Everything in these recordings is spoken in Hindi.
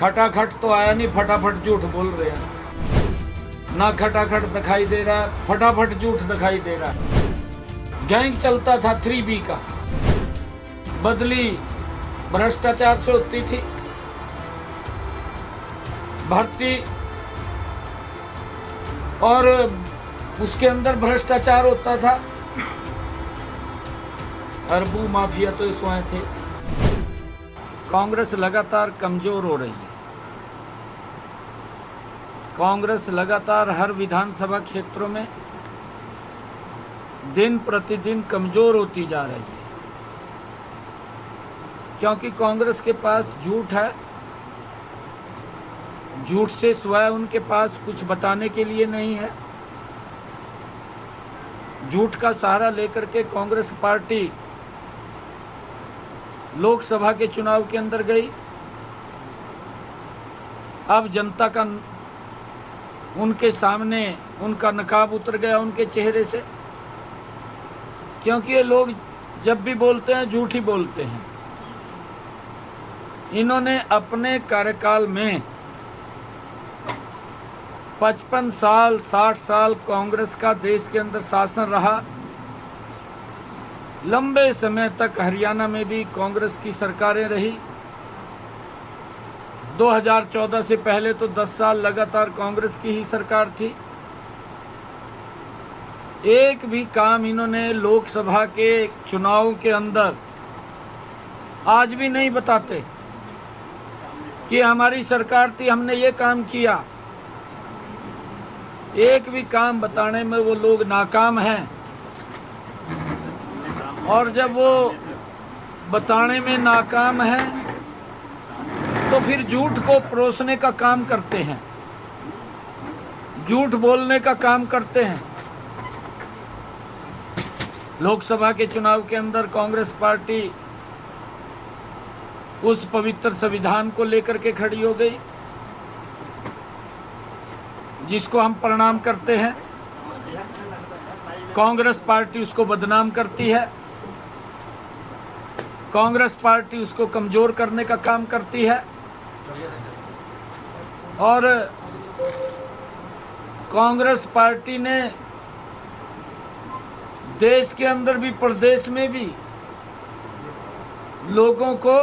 खटाखट तो आया नहीं, फटाफट झूठ बोल रहे हैं। ना खटाखट दिखाई दे रहा है, फटाफट झूठ दिखाई दे रहा है। गैंग चलता था 3B का, बदली भ्रष्टाचार से होती थी, भर्ती और उसके अंदर भ्रष्टाचार होता था। अरबू माफिया तो इस वहाँ थे। कांग्रेस लगातार कमजोर हो रही है। कांग्रेस लगातार हर विधानसभा क्षेत्रों में दिन प्रतिदिन कमजोर होती जा रही है, क्योंकि कांग्रेस के पास झूठ है। झूठ से सिवाय उनके पास कुछ बताने के लिए नहीं है। झूठ का सहारा लेकर के कांग्रेस पार्टी लोकसभा के चुनाव के अंदर गई। अब जनता का उनके सामने उनका नकाब उतर गया उनके चेहरे से, क्योंकि ये लोग जब भी बोलते हैं झूठ ही बोलते हैं। इन्होंने अपने कार्यकाल में 55 साल 60 साल कांग्रेस का देश के अंदर शासन रहा। लंबे समय तक हरियाणा में भी कांग्रेस की सरकारें रही। 2014 से पहले तो 10 साल लगातार कांग्रेस की ही सरकार थी। एक भी काम इन्होंने लोकसभा के चुनाव के अंदर आज भी नहीं बताते कि हमारी सरकार थी, हमने ये काम किया। एक भी काम बताने में वो लोग नाकाम हैं। और जब वो बताने में नाकाम है तो फिर झूठ को परोसने का काम करते हैं, झूठ बोलने का काम करते हैं। लोकसभा के चुनाव के अंदर कांग्रेस पार्टी उस पवित्र संविधान को लेकर के खड़ी हो गई, जिसको हम प्रणाम करते हैं। कांग्रेस पार्टी उसको बदनाम करती है। कांग्रेस पार्टी उसको कमजोर करने का काम करती है। और कांग्रेस पार्टी ने देश के अंदर भी प्रदेश में भी लोगों को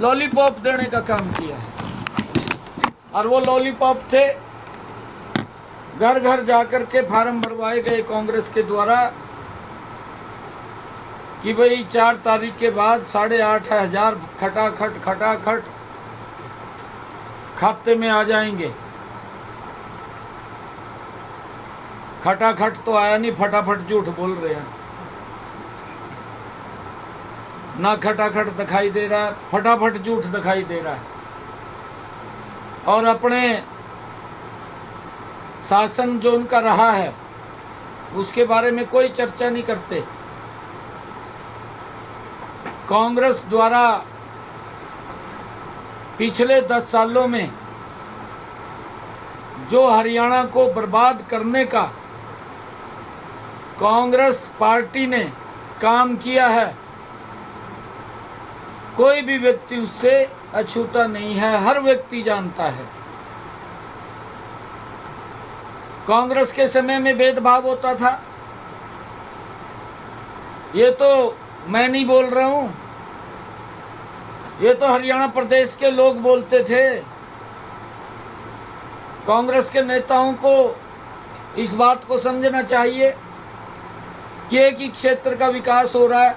लॉलीपॉप देने का काम किया है। और वो लॉलीपॉप थे, घर घर जाकर के फार्म भरवाए गए कांग्रेस के द्वारा कि भाई 4 तारीख के बाद 8,500 खटाखट खाते में आ जाएंगे। खटाखट तो आया नहीं, फटाफट झूठ बोल रहे हैं। ना खटाखट दिखाई दे रहा है, फटाफट झूठ दिखाई दे रहा है। और अपने शासन जो उनका रहा है उसके बारे में कोई चर्चा नहीं करते। कांग्रेस द्वारा पिछले 10 सालों में जो हरियाणा को बर्बाद करने का कांग्रेस पार्टी ने काम किया है, कोई भी व्यक्ति उससे अछूता नहीं है। हर व्यक्ति जानता है। कांग्रेस के समय में भेदभाव होता था, ये तो मैं नहीं बोल रहा हूं, ये तो हरियाणा प्रदेश के लोग बोलते थे। कांग्रेस के नेताओं को इस बात को समझना चाहिए कि एक ही क्षेत्र का विकास हो रहा है,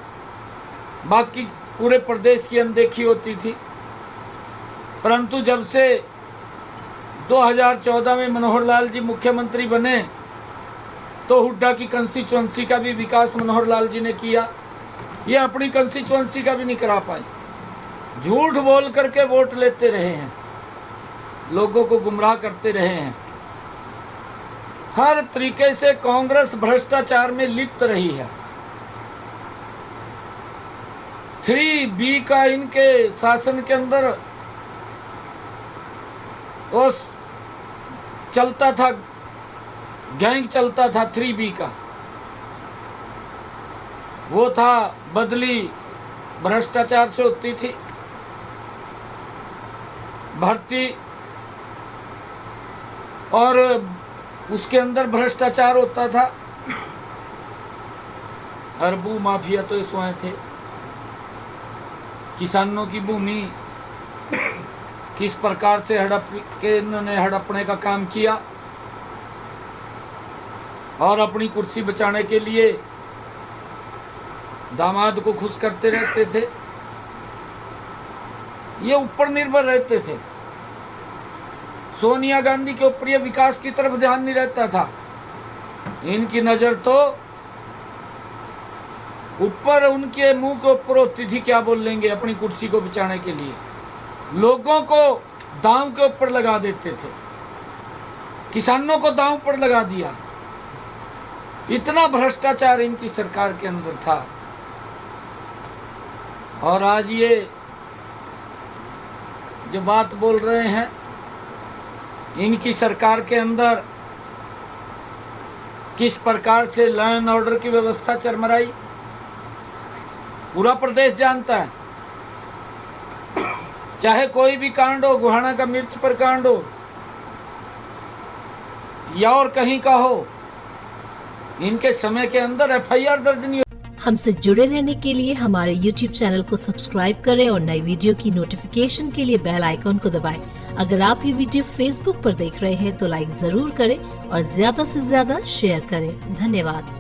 बाकी पूरे प्रदेश की अनदेखी होती थी। परंतु जब से 2014 में मनोहर लाल जी मुख्यमंत्री बने तो हुड्डा की कंस्टिट्यूएंसी का भी विकास मनोहर लाल जी ने किया। ये अपनी कंस्टिट्यूएंसी का भी नहीं करा पाए। झूठ बोल करके वोट लेते रहे हैं, लोगों को गुमराह करते रहे हैं। हर तरीके से कांग्रेस भ्रष्टाचार में लिप्त रही है। 3B का इनके शासन के अंदर वो चलता था, गैंग चलता था 3B का। वो था बदली भ्रष्टाचार से होती थी, भर्ती और उसके अंदर भ्रष्टाचार होता था। अरबों माफिया तो स्वयं थे। किसानों की भूमि किस प्रकार से इन्होंने हड़पने का काम किया और अपनी कुर्सी बचाने के लिए दामाद को खुश करते रहते थे। ये ऊपर निर्भर रहते थे। सोनिया गांधी के ऊपर विकास की तरफ ध्यान नहीं रहता था। इनकी नजर तो ऊपर, उनके मुंह के ऊपर होती थी क्या बोल लेंगे अपनी कुर्सी को बचाने के लिए। लोगों को दांव के ऊपर लगा देते थे। किसानों को दांव पर लगा दिया। इतना भ्रष्टाचार इनकी सरकार के अंदर था। और आज ये जो बात बोल रहे हैं, इनकी सरकार के अंदर किस प्रकार से लॉ एंड ऑर्डर की व्यवस्था चरमराई, पूरा प्रदेश जानता है। चाहे कोई भी कांड हो, गोहाना का मिर्च पर कांड हो या और कहीं का हो, इनके समय के अंदर एफआईआर दर्ज नहीं। हमसे जुड़े रहने के लिए हमारे YouTube चैनल को सब्सक्राइब करें और नई वीडियो की नोटिफिकेशन के लिए बेल आइकॉन को दबाएं। अगर आप ये वीडियो Facebook पर देख रहे हैं तो लाइक जरूर करें और ज्यादा से ज्यादा शेयर करें। धन्यवाद।